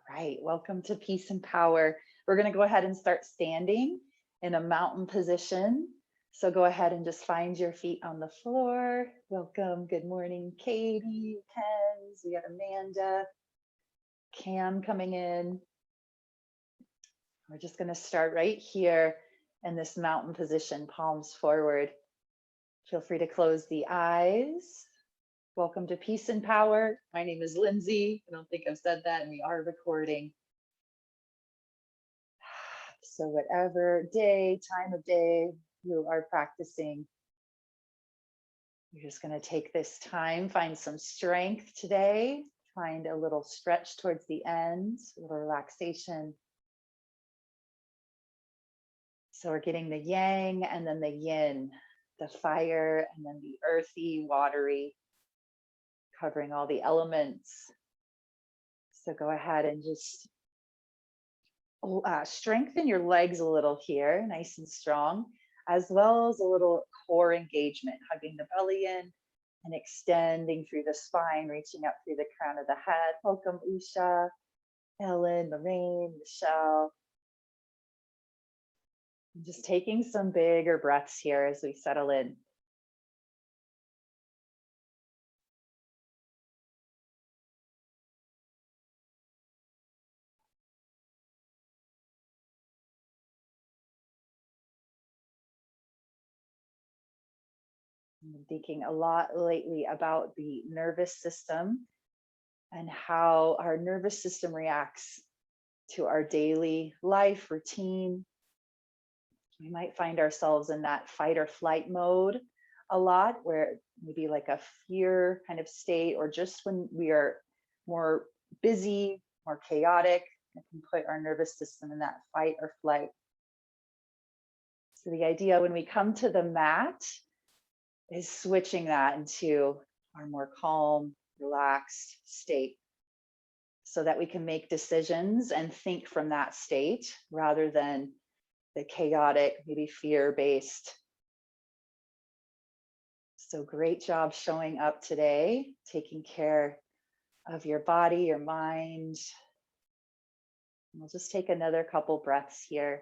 Right, welcome to Peace and Power. We're going to go ahead and start standing in a mountain position. So go ahead and just find your feet on the floor. Welcome. Good morning, Katie, Kenz. We got Amanda, Cam coming in. We're just going to start right here in this mountain position, palms forward. Feel free to close the eyes. Welcome to Peace and Power. My name is Lindsay. I don't think I've said that, and we are recording. So whatever time of day you are practicing, you're just going to take this time, find some strength today, find a little stretch towards the end, a little relaxation. So we're getting the yang and then the yin, the fire and then the earthy, watery, covering all the elements. So go ahead and just strengthen your legs a little here, nice and strong, as well as a little core engagement, hugging the belly in and extending through the spine, reaching up through the crown of the head. Welcome, Usha, Ellen, Lorraine, Michelle. Just taking some bigger breaths here as we settle in. I've been thinking a lot lately about the nervous system and how our nervous system reacts to our daily life routine. We might find ourselves in that fight or flight mode a lot, where maybe like a fear kind of state, or just when we are more busy, more chaotic, it can put our nervous system in that fight or flight. So the idea when we come to the mat is switching that into our more calm, relaxed state, so that we can make decisions and think from that state rather than the chaotic, maybe fear-based. So great job showing up today, taking care of your body, your mind. We'll just take another couple breaths here.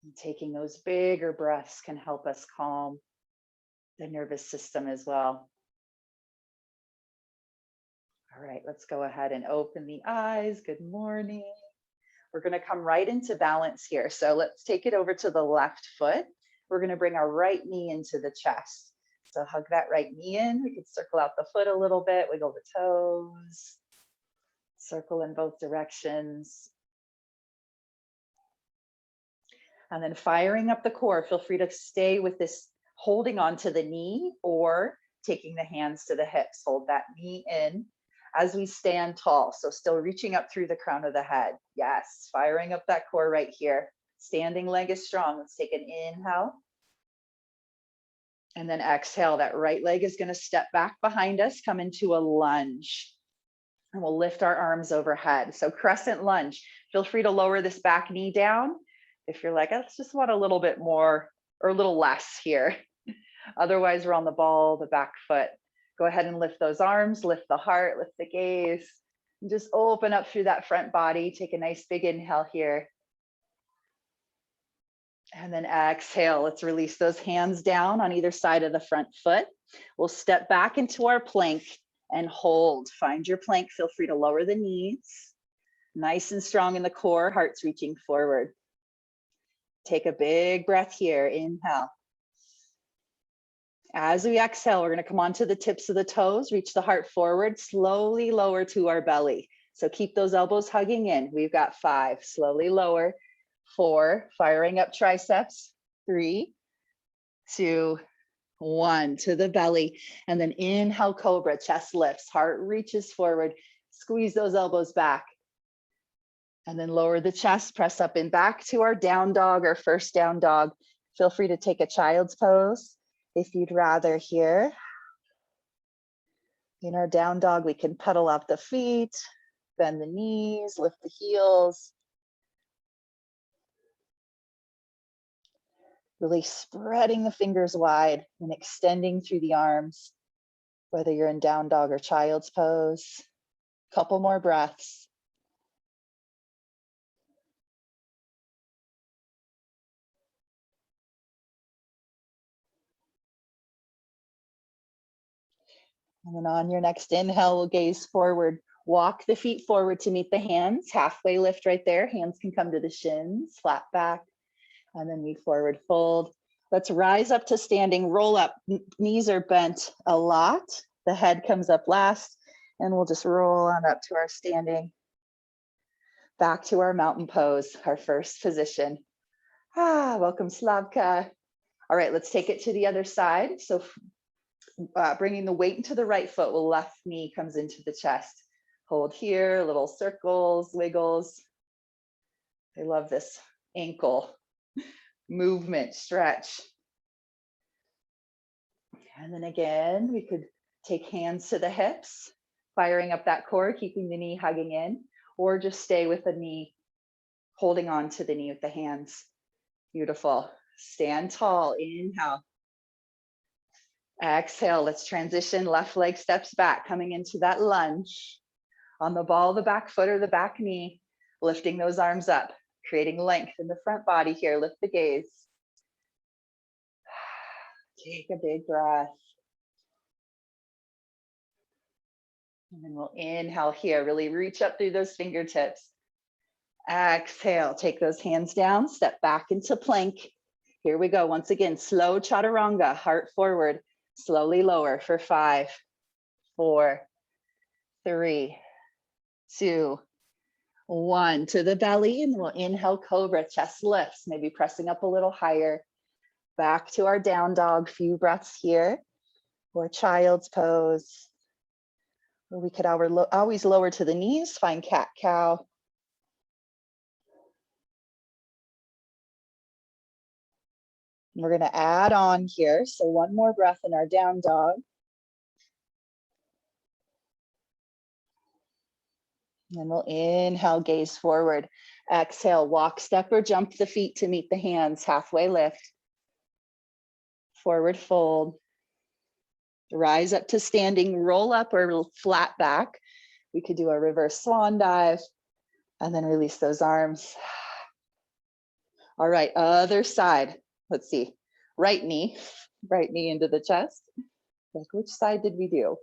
And taking those bigger breaths can help us calm the nervous system as well. All right, let's go ahead and open the eyes. Good morning. We're going to come right into balance here. So let's take it over to the left foot. We're going to bring our right knee into the chest. So hug that right knee in. We can circle out the foot a little bit, wiggle the toes, circle in both directions. And then firing up the core. Feel free to stay with this, holding on to the knee or taking the hands to the hips. Hold that knee in as we stand tall. So still reaching up through the crown of the head. Yes, firing up that core right here. Standing leg is strong. Let's take an inhale. And then exhale. That right leg is going to step back behind us, come into a lunge. And we'll lift our arms overhead. So crescent lunge. Feel free to lower this back knee down if you're like, I just want a little bit more or a little less here. Otherwise, we're on the ball, the back foot. Go ahead and lift those arms, lift the heart, lift the gaze, and just open up through that front body. Take a nice big inhale here. And then exhale. Let's release those hands down on either side of the front foot. We'll step back into our plank and hold. Find your plank. Feel free to lower the knees. Nice and strong in the core, heart's reaching forward. Take a big breath here. Inhale. As we exhale, we're going to come onto the tips of the toes, reach the heart forward, slowly lower to our belly. So keep those elbows hugging in. We've got 5, slowly lower. 4, firing up triceps. 3, 2, 1, to the belly. And then inhale, cobra, chest lifts, heart reaches forward. Squeeze those elbows back. And then lower the chest, press up and back to our down dog, our first down dog. Feel free to take a child's pose if you'd rather here. In our down dog, we can pedal up the feet, bend the knees, lift the heels. Really spreading the fingers wide and extending through the arms. whether you're in down dog or child's pose. Couple more breaths. And then on your next inhale, we'll gaze forward. Walk the feet forward to meet the hands. Halfway lift right there. Hands can come to the shins, flat back, and then we forward fold. Let's rise up to standing, roll up. Knees are bent a lot. The head comes up last, and we'll just roll on up to our standing. Back to our mountain pose, our first position. Welcome, Slavka. All right, let's take it to the other side. So bringing the weight into the right foot, while left knee comes into the chest. Hold here, little circles, wiggles. I love this ankle movement, stretch. And then again, we could take hands to the hips, firing up that core, keeping the knee hugging in, or just stay with the knee, holding on to the knee with the hands. Beautiful. Stand tall, inhale. Exhale, let's transition. Left leg steps back, coming into that lunge. On the ball of the back foot or the back knee, lifting those arms up, creating length in the front body here. Lift the gaze. Take a big breath. And then we'll inhale here, really reach up through those fingertips. Exhale, take those hands down, step back into plank. Here we go. Once again, slow chaturanga, heart forward, slowly lower for 5, 4, 3, 2, 1. To the belly, and we'll inhale cobra, chest lifts, maybe pressing up a little higher. Back to our down dog, few breaths here, or child's pose. Or we could always lower to the knees, find cat cow. We're going to add on here. So one more breath in our down dog. And we'll inhale, gaze forward. Exhale, walk, step, or jump the feet to meet the hands. Halfway lift. Forward fold. Rise up to standing, roll up or flat back. We could do a reverse swan dive and then release those arms. All right, other side. Let's see. Right knee into the chest. Like, which side did we do?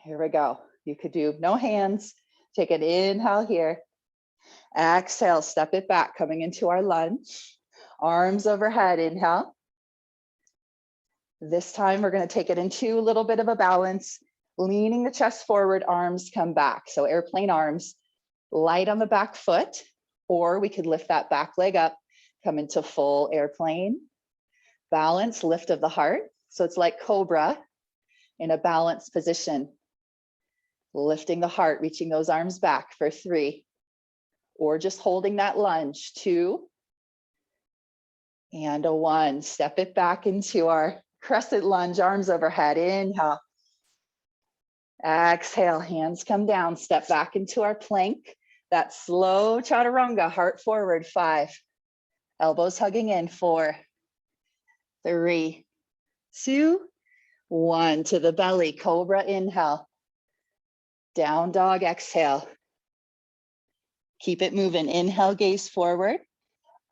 Here we go. You could do no hands. Take an inhale here. Exhale, step it back, coming into our lunge. Arms overhead, inhale. This time we're going to take it into a little bit of a balance, leaning the chest forward, arms come back. So airplane arms, light on the back foot, or we could lift that back leg up, come into full airplane. Balance, lift of the heart. So it's like cobra in a balanced position. Lifting the heart, reaching those arms back for 3, or just holding that lunge, 2, and a 1. Step it back into our crescent lunge, arms overhead, inhale. Exhale, hands come down, step back into our plank. That slow chaturanga, heart forward, 5. Elbows hugging in, 4, 3, 2, 1. To the belly, cobra, inhale. Down dog, exhale. Keep it moving. Inhale, gaze forward.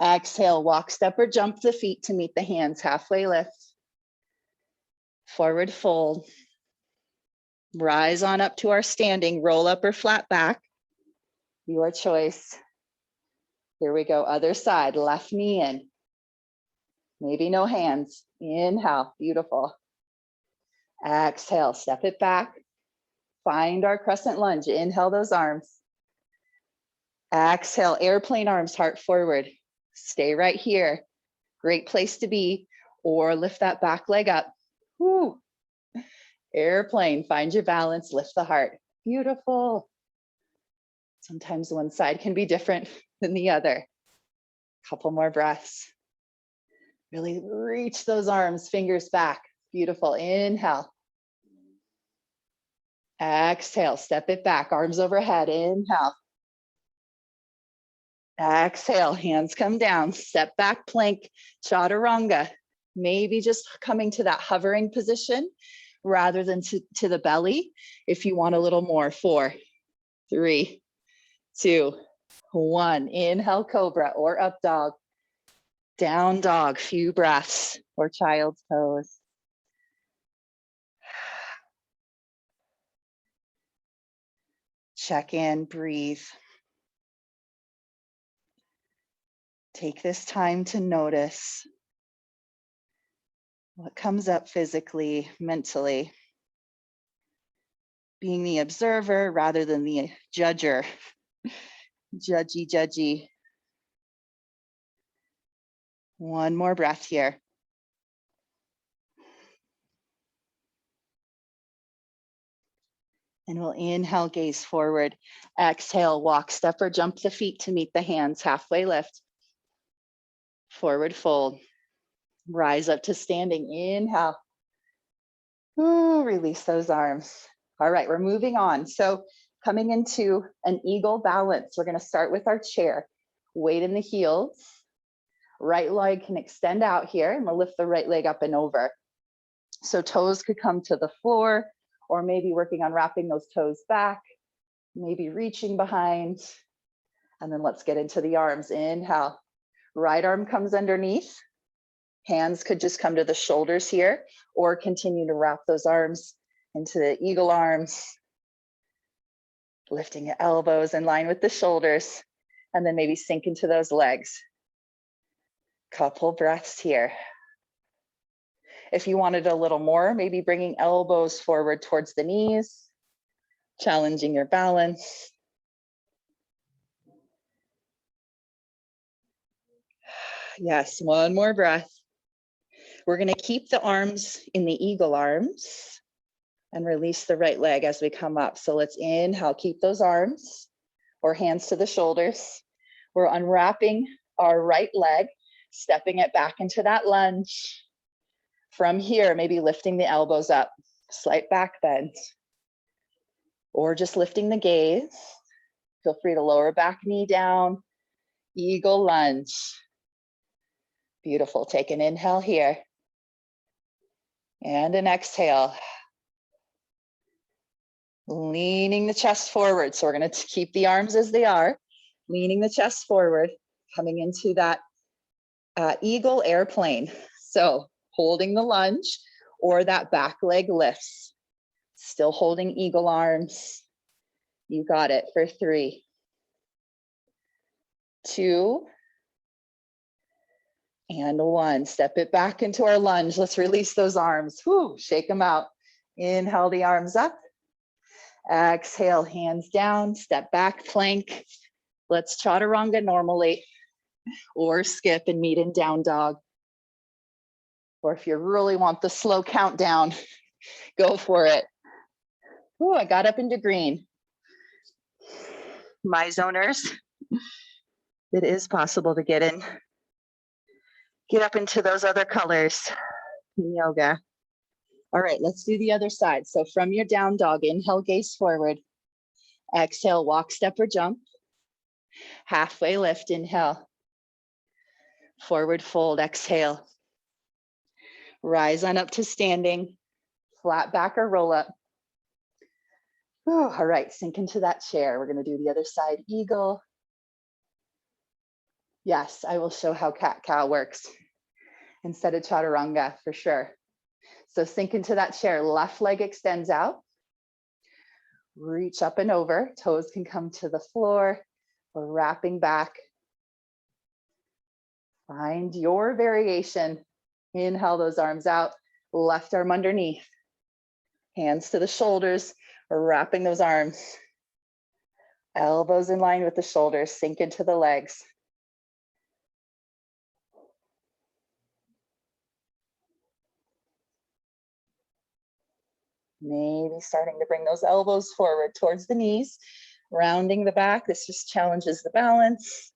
Exhale, walk, step, or jump the feet to meet the hands. Halfway lift. Forward fold. Rise on up to our standing. Roll up or flat back. Your choice. Here we go. Other side. Left knee in. Maybe no hands. Inhale. Beautiful. Exhale. Step it back. Find our crescent lunge. Inhale those arms. Exhale, airplane arms, heart forward. Stay right here. Great place to be. Or lift that back leg up. Woo. Airplane, find your balance, lift the heart. Beautiful. Sometimes one side can be different than the other. Couple more breaths. Really reach those arms, fingers back. Beautiful. Inhale. Exhale, step it back, arms overhead, inhale. Exhale, hands come down, step back, plank, chaturanga. Maybe just coming to that hovering position rather than to the belly. If you want a little more, 4, 3, 2, 1. Inhale, cobra or up dog. Down dog, few breaths, or child's pose. Check in, breathe. Take this time to notice what comes up physically, mentally. Being the observer rather than the judger. Judgy, judgy. One more breath here. And we'll inhale, gaze forward. Exhale, walk, step, or jump the feet to meet the hands. Halfway lift. Forward fold. Rise up to standing. Inhale. Ooh, release those arms. All right, we're moving on. So coming into an eagle balance, we're going to start with our chair. Weight in the heels. Right leg can extend out here, and we'll lift the right leg up and over. So toes could come to the floor, or maybe working on wrapping those toes back, maybe reaching behind. And then let's get into the arms. Inhale. Right arm comes underneath. Hands could just come to the shoulders here, or continue to wrap those arms into the eagle arms. Lifting your elbows in line with the shoulders, and then maybe sink into those legs. Couple breaths here. If you wanted a little more, maybe bringing elbows forward towards the knees, challenging your balance. Yes, one more breath. We're going to keep the arms in the eagle arms and release the right leg as we come up. So let's inhale, keep those arms or hands to the shoulders. We're unwrapping our right leg, stepping it back into that lunge. From here, maybe lifting the elbows up, slight back bend, or just lifting the gaze. Feel free to lower back knee down, eagle lunge. Beautiful. Take an inhale here and an exhale. Leaning the chest forward. So we're going to keep the arms as they are, leaning the chest forward, coming into that eagle airplane. So holding the lunge or that back leg lifts. Still holding eagle arms. You got it for 3, 2, and 1. Step it back into our lunge. Let's release those arms. Whew, shake them out. Inhale the arms up. Exhale, hands down, step back, plank. Let's chaturanga normally, or skip and meet in down dog. Or if you really want the slow countdown, go for it. Ooh, I got up into green. My zoners, it is possible to get up into those other colors in yoga. All right, let's do the other side. So from your down dog, inhale, gaze forward. Exhale, walk, step, or jump. Halfway lift, inhale. Forward fold, exhale. Rise on up to standing. Flat back or roll up. Whew, all right, sink into that chair. We're going to do the other side, eagle. Yes, I will show how cat-cow works instead of chaturanga for sure. So sink into that chair. Left leg extends out. Reach up and over. Toes can come to the floor or wrapping back. Find your variation. Inhale those arms out. Left arm underneath. Hands to the shoulders or wrapping those arms. Elbows in line with the shoulders. Sink into the legs. Maybe starting to bring those elbows forward towards the knees, rounding the back. This just challenges the balance.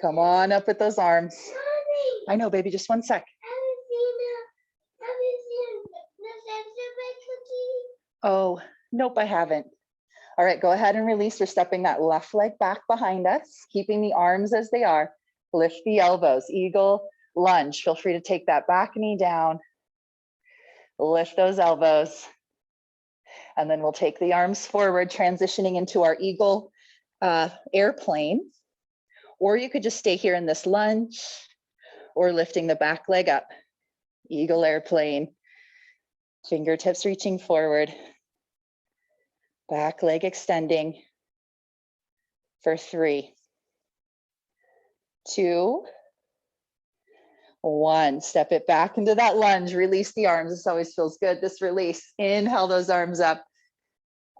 Come on up with those arms. I know, baby, just one sec. Oh, nope, I haven't. All right, go ahead and release. We're stepping that left leg back behind us, keeping the arms as they are. Lift the elbows, eagle lunge. Feel free to take that back knee down. Lift those elbows. And then we'll take the arms forward, transitioning into our eagle airplane. Or you could just stay here in this lunge or lifting the back leg up. Eagle airplane. Fingertips reaching forward. Back leg extending for 3, 2, 1. Step it back into that lunge. Release the arms. This always feels good. This release. Inhale those arms up.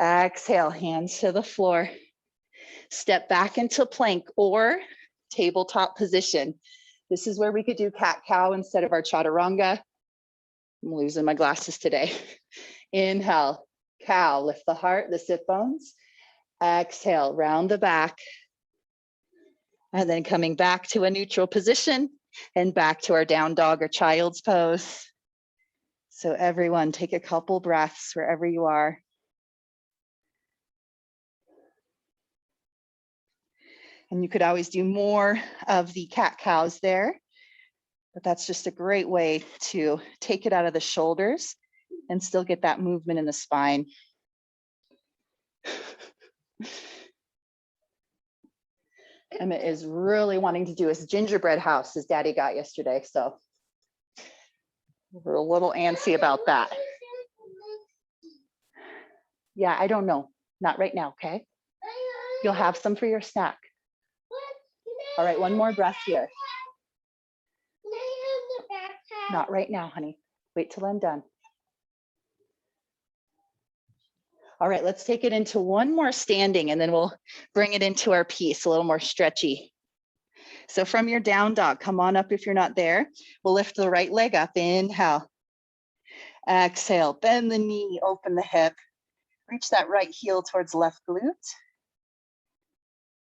Exhale, hands to the floor. Step back into plank or tabletop position. This is where we could do cat-cow instead of our chaturanga. I'm losing my glasses today. Inhale, cow. Lift the heart, the sit bones. Exhale, round the back. And then coming back to a neutral position and back to our down dog or child's pose. So everyone take a couple breaths wherever you are. And you could always do more of the cat-cows there, but that's just a great way to take it out of the shoulders and still get that movement in the spine. Emmett is really wanting to do his gingerbread house his daddy got yesterday, so we're a little antsy about that. Yeah, I don't know. Not right now, okay? You'll have some for your snack. All right, one more breath here. Not right now, honey. Wait till I'm done. All right, let's take it into one more standing and then we'll bring it into our piece, a little more stretchy. So from your down dog, come on up if you're not there. We'll lift the right leg up, inhale. Exhale, bend the knee, open the hip. Reach that right heel towards left glute.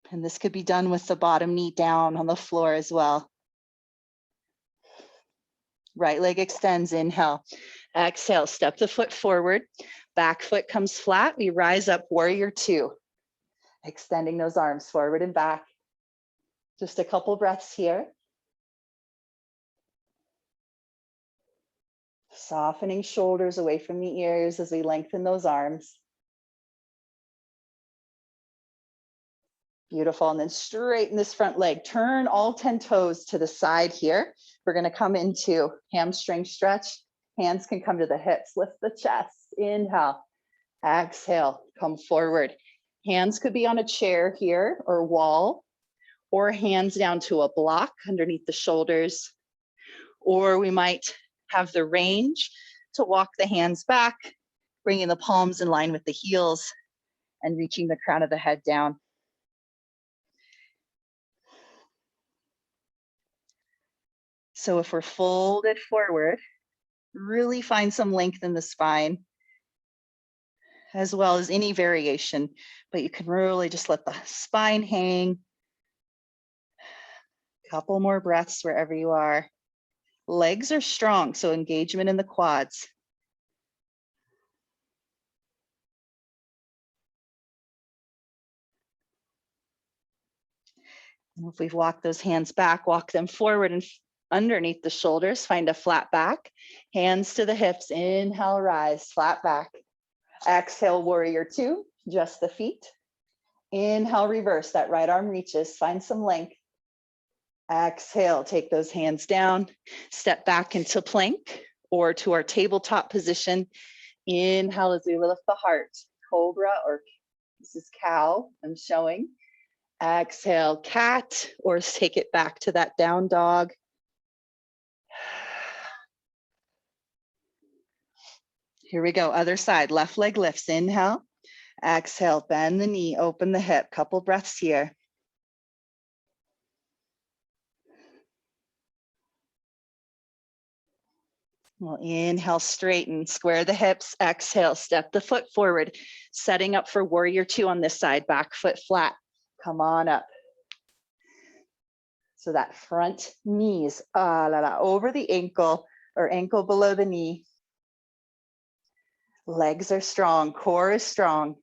And this could be done with the bottom knee down on the floor as well. Right leg extends, inhale. Exhale, step the foot forward. Back foot comes flat. We rise up, warrior 2. Extending those arms forward and back. Just a couple breaths here. Softening shoulders away from the ears as we lengthen those arms. Beautiful, and then straighten this front leg. Turn all 10 toes to the side here. We're gonna come into hamstring stretch. Hands can come to the hips, lift the chest, inhale. Exhale, come forward. Hands could be on a chair here or wall, or hands down to a block underneath the shoulders. Or we might have the range to walk the hands back, bringing the palms in line with the heels and reaching the crown of the head down. So if we're folded forward, really find some length in the spine, as well as any variation, but you can really just let the spine hang. Couple more breaths wherever you are. Legs are strong, so engagement in the quads. And if we've walked those hands back, walk them forward and underneath the shoulders, find a flat back. Hands to the hips, inhale, rise, flat back. Exhale, warrior 2, just the feet. Inhale, reverse, that right arm reaches, find some length. Exhale, take those hands down, step back into plank or to our tabletop position. Inhale as we lift the heart, cobra, or this is cow, I'm showing. Exhale, cat, or take it back to that down dog. Here we go, other side, left leg lifts, inhale. Exhale, bend the knee, open the hip, couple breaths here. We'll inhale, straighten, square the hips, exhale, step the foot forward, setting up for warrior 2 on this side, back foot flat, come on up. So that front knees, over the ankle or ankle below the knee. Legs are strong, core is strong.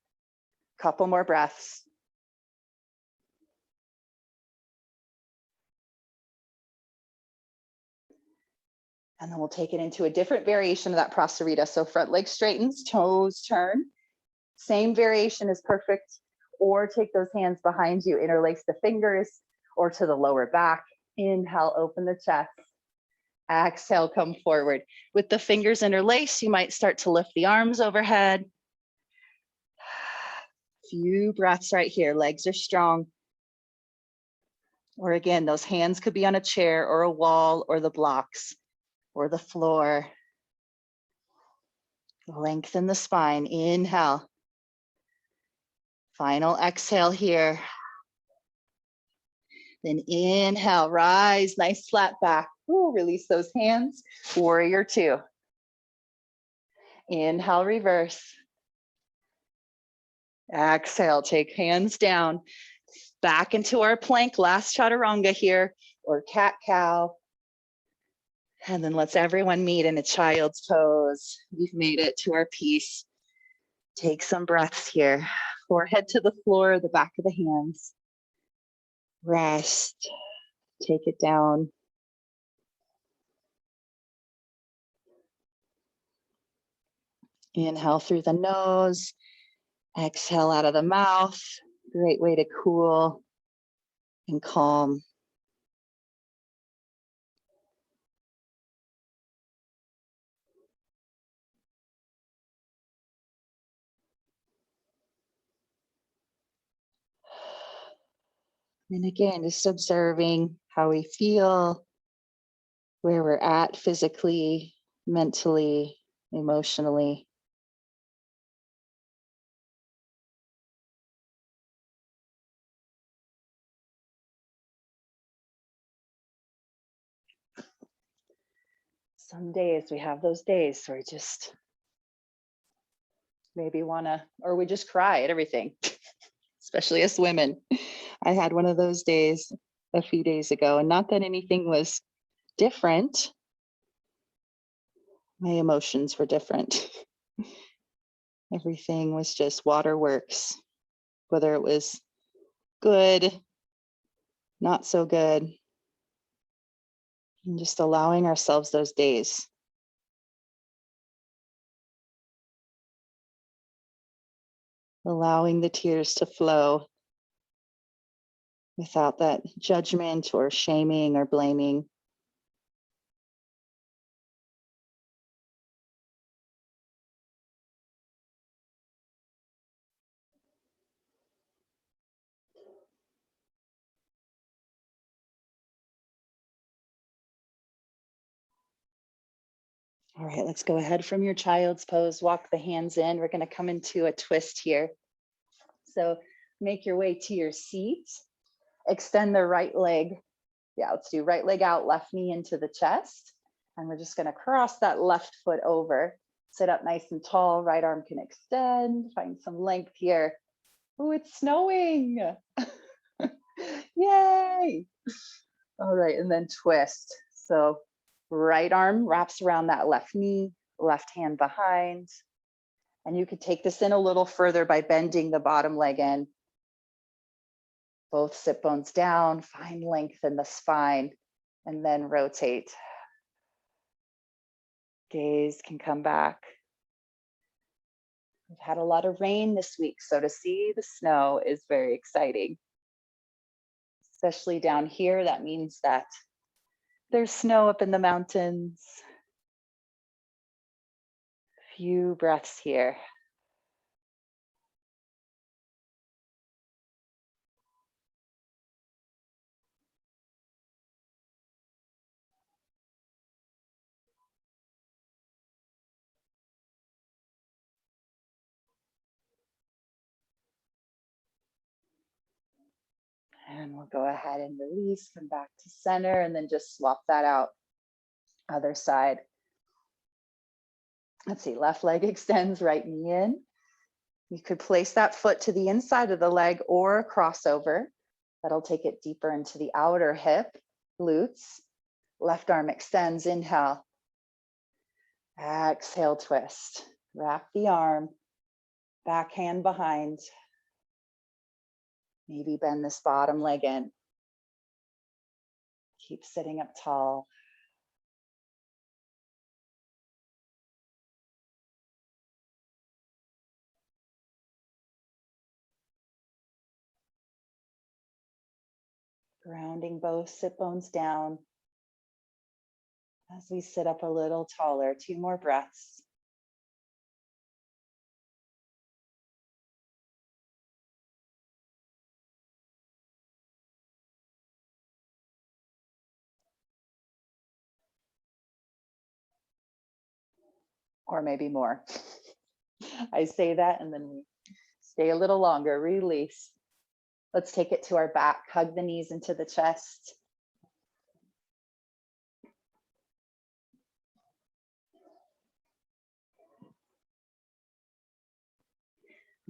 Couple more breaths. And then we'll take it into a different variation of that Prasarita. So front leg straightens, toes turn. Same variation is perfect. Or take those hands behind you, interlace the fingers, or to the lower back. Inhale, open the chest. Exhale, come forward. With the fingers interlaced, you might start to lift the arms overhead. Few breaths right here. Legs are strong. Or again, those hands could be on a chair or a wall or the blocks or the floor. Lengthen the spine. Inhale. Final exhale here. Then inhale, rise, nice flat back. Ooh, release those hands. Warrior two. Inhale, reverse. Exhale, take hands down. Back into our plank, last chaturanga here, or cat-cow. And then let's everyone meet in a child's pose. We've made it to our piece. Take some breaths here. Forehead to the floor, the back of the hands. Rest. Take it down. Inhale through the nose. Exhale out of the mouth. Great way to cool and calm. And again, just observing how we feel, where we're at physically, mentally, emotionally. Some days we have those days where we just maybe wanna, or we just cry at everything, especially as women. I had one of those days a few days ago, and not that anything was different. My emotions were different. Everything was just waterworks, whether it was good, not so good, and just allowing ourselves those days. Allowing the tears to flow without that judgment or shaming or blaming. All right, let's go ahead from your child's pose. Walk the hands in. We're going to come into a twist here. So make your way to your seat. Extend the right leg. Yeah, let's do right leg out, left knee into the chest. And we're just going to cross that left foot over. Sit up nice and tall. Right arm can extend. Find some length here. Oh, it's snowing. Yay. All right, and then twist. So right arm wraps around that left knee, left hand behind. And you could take this in a little further by bending the bottom leg in. Both sit bones down, find length in the spine, and then rotate. Gaze can come back. We've had a lot of rain this week, so to see the snow is very exciting. Especially down here, that means that there's snow up in the mountains. Few breaths here. And we'll go ahead and release, come back to center, and then just swap that out. Other side. Let's see, left leg extends, right knee in. You could place that foot to the inside of the leg or a crossover. That'll take it deeper into the outer hip, glutes. Left arm extends, inhale. Exhale, twist. Wrap the arm, back hand behind. Maybe bend this bottom leg in. Keep sitting up tall. Grounding both sit bones down as we sit up a little taller. 2 more breaths. Or maybe more. I say that and then we stay a little longer, release. Let's take it to our back, hug the knees into the chest.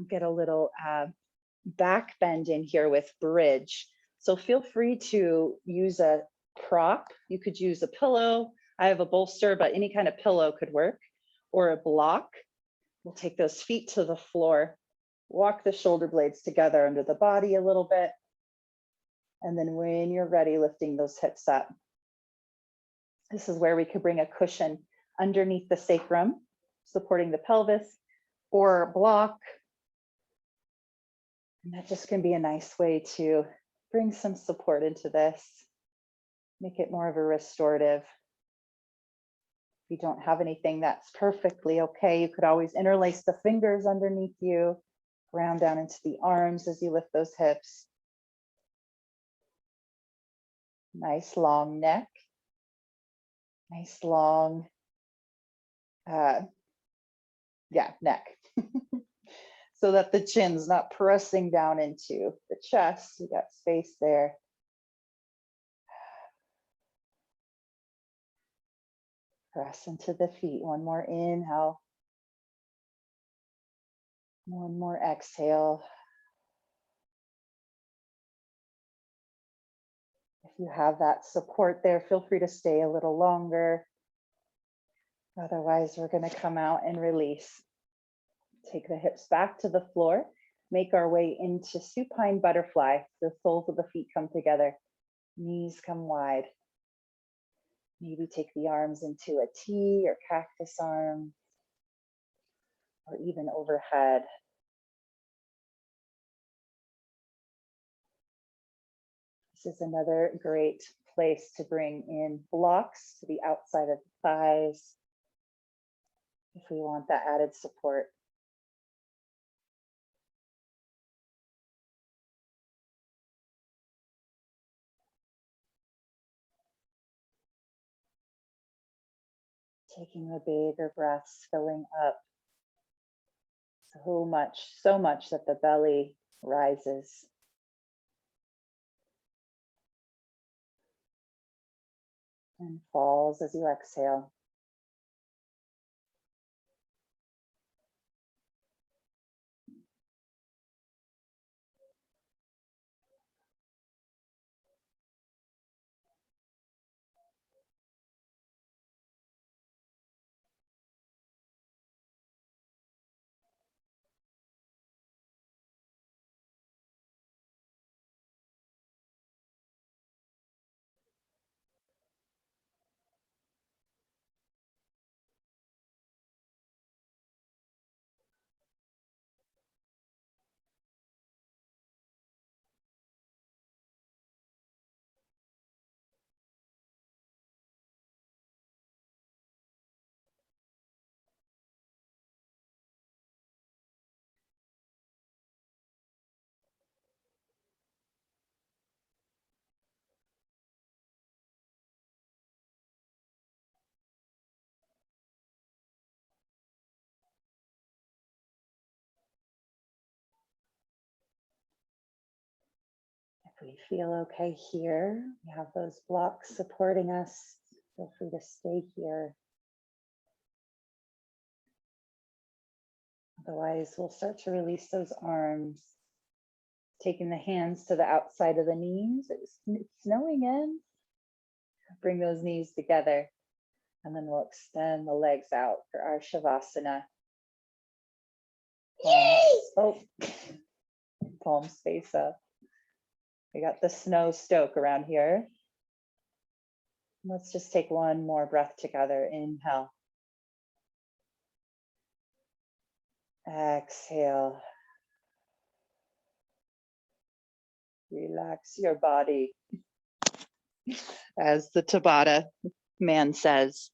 Get a little back bend in here with bridge. So feel free to use a prop. You could use a pillow. I have a bolster, but any kind of pillow could work, or a block. We'll take those feet to the floor, walk the shoulder blades together under the body a little bit. And then when you're ready, lifting those hips up. This is where we could bring a cushion underneath the sacrum, supporting the pelvis, or a block. And that just can be a nice way to bring some support into this, make it more of a restorative. If you don't have anything, that's perfectly okay. You could always interlace the fingers underneath you, ground down into the arms as you lift those hips. Nice long neck. Nice long, neck. So that the chin's not pressing down into the chest. You got space there. Press into the feet. One more inhale. One more exhale. If you have that support there, feel free to stay a little longer. Otherwise, we're going to come out and release. Take the hips back to the floor. Make our way into Supine Butterfly. The soles of the feet come together. Knees come wide. Maybe take the arms into a T or cactus arm, or even overhead. This is another great place to bring in blocks to the outside of the thighs if we want that added support. Taking the bigger breaths, filling up so much that the belly rises. And falls as you exhale. If we feel okay here, we have those blocks supporting us. Feel free to stay here. Otherwise, we'll start to release those arms. Taking the hands to the outside of the knees. It's snowing in. Bring those knees together. And then we'll extend the legs out for our Shavasana. Palms face up. We got the snow stoke around here. Let's just take one more breath together. Inhale. Exhale. Relax your body. As the Tabata man says.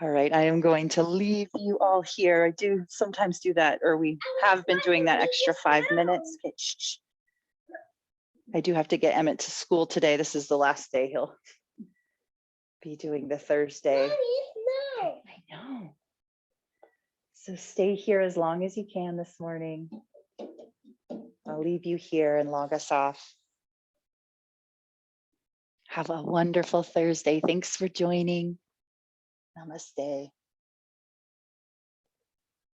All right, I am going to leave you all here. I do sometimes do that, or we have been doing that extra 5 minutes. Okay, shh, shh. I do have to get Emmett to school today. This is the last day he'll be doing the Thursday. I know. So stay here as long as you can this morning. I'll leave you here and log us off. Have a wonderful Thursday. Thanks for joining. Namaste.